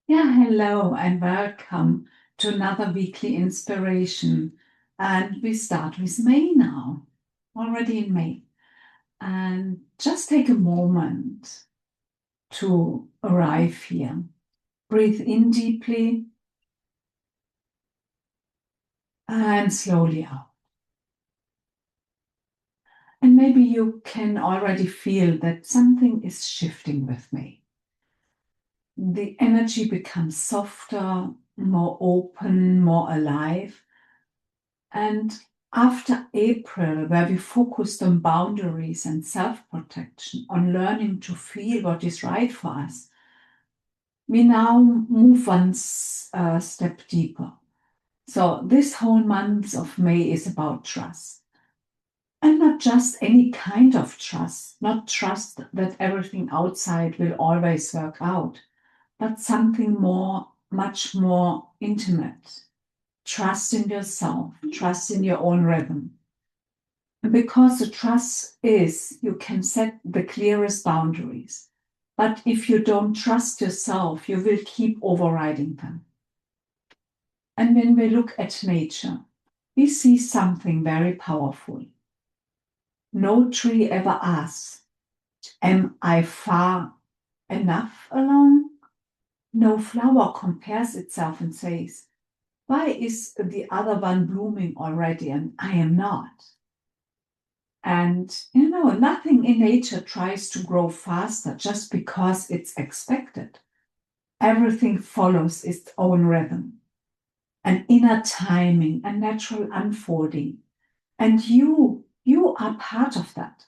Yeah, hello and welcome to another weekly inspiration. And we start with May now, already in May. And just take a moment to arrive here. Breathe in deeply and slowly out. And maybe you can already feel that something is shifting with me. The energy becomes softer, more open, more alive. And after April, where we focused on boundaries and self-protection, on learning to feel what is right for us, we now move one step deeper. So this whole month of May is about trust. And not just any kind of trust, not trust that everything outside will always work out, but something more, much more intimate. Trust in yourself, trust in your own rhythm. Because the trust is, you can set the clearest boundaries. But if you don't trust yourself, you will keep overriding them. And when we look at nature, we see something very powerful. No tree ever asks, am I far enough along? No flower compares itself and says, why is the other one blooming already and I am not? And, nothing in nature tries to grow faster just because it's expected. Everything follows its own rhythm, an inner timing, a natural unfolding. And you are part of that.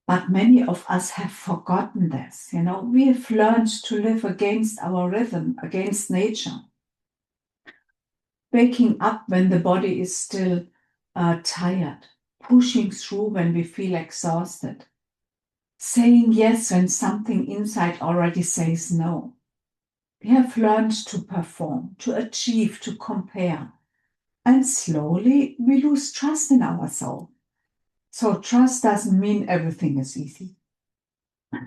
But many of us have forgotten this. We have learned to live against our rhythm, against nature. Waking up when the body is still tired, pushing through when we feel exhausted, saying yes when something inside already says no. We have learned to perform, to achieve, to compare. And slowly we lose trust in ourselves. So trust doesn't mean everything is easy.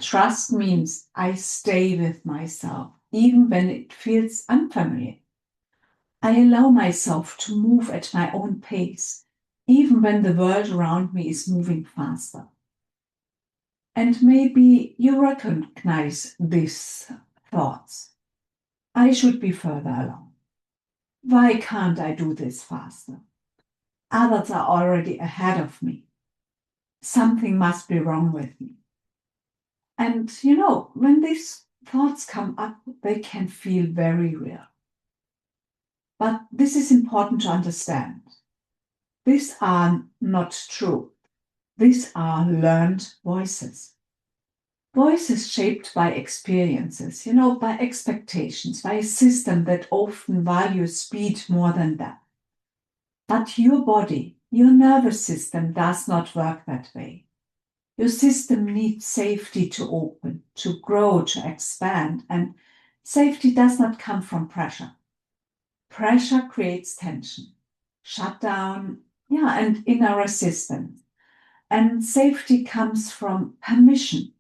Trust means I stay with myself, even when it feels unfamiliar. I allow myself to move at my own pace, even when the world around me is moving faster. And maybe you recognize these thoughts. I should be further along. Why can't I do this faster? Others are already ahead of me. Something must be wrong with me. And when these thoughts come up, they can feel very real. But this is important to understand. These are not true. These are learned voices. Voices shaped by experiences, by expectations, by a system that often values speed more than depth. But your body, your nervous system does not work that way. Your system needs safety to open, to grow, to expand, and safety does not come from pressure. Pressure creates tension, shutdown, and inner resistance. And safety comes from permission,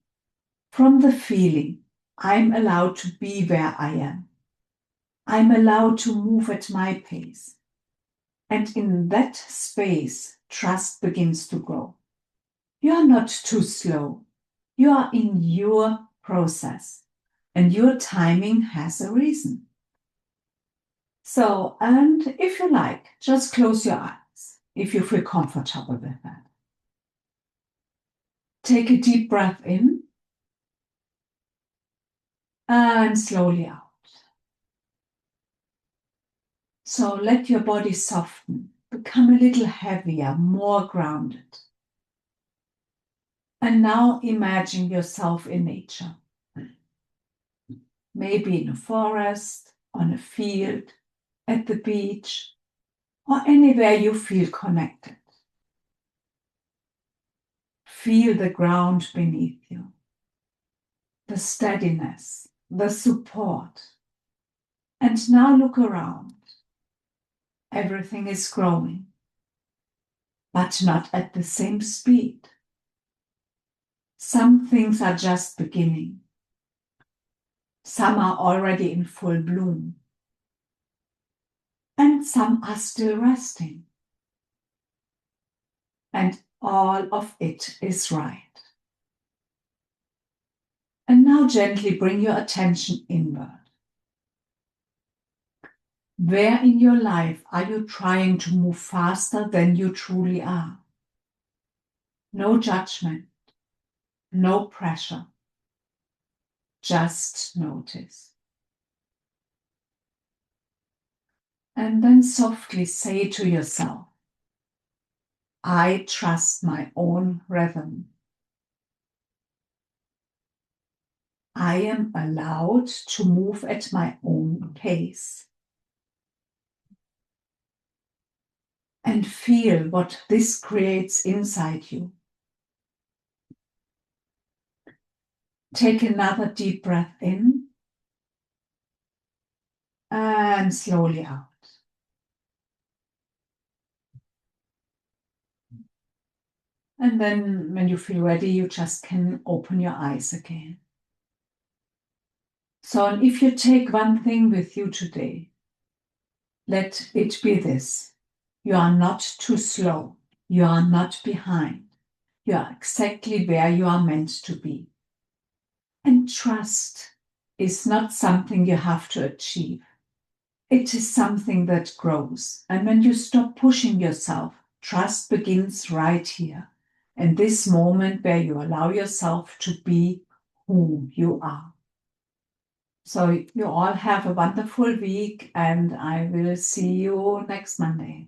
from the feeling I'm allowed to be where I am. I'm allowed to move at my pace. And in that space, trust begins to grow. You are not too slow. You are in your process, and your timing has a reason. So, and if you like, just close your eyes if you feel comfortable with that. Take a deep breath in and slowly out. So let your body soften, become a little heavier, more grounded. And now imagine yourself in nature. Maybe in a forest, on a field, at the beach, or anywhere you feel connected. Feel the ground beneath you, the steadiness, the support. And now look around. Everything is growing, but not at the same speed. Some things are just beginning. Some are already in full bloom. And some are still resting. And all of it is right. And now gently bring your attention inward. Where in your life are you trying to move faster than you truly are? No judgment, no pressure. Just notice. And then softly say to yourself, I trust my own rhythm. I am allowed to move at my own pace. And feel what this creates inside you. Take another deep breath in and slowly out. And then when you feel ready, you just can open your eyes again. So if you take one thing with you today, let it be this. You are not too slow. You are not behind. You are exactly where you are meant to be. And trust is not something you have to achieve. It is something that grows. And when you stop pushing yourself, trust begins right here, in this moment where you allow yourself to be who you are. So you all have a wonderful week, and I will see you next Monday.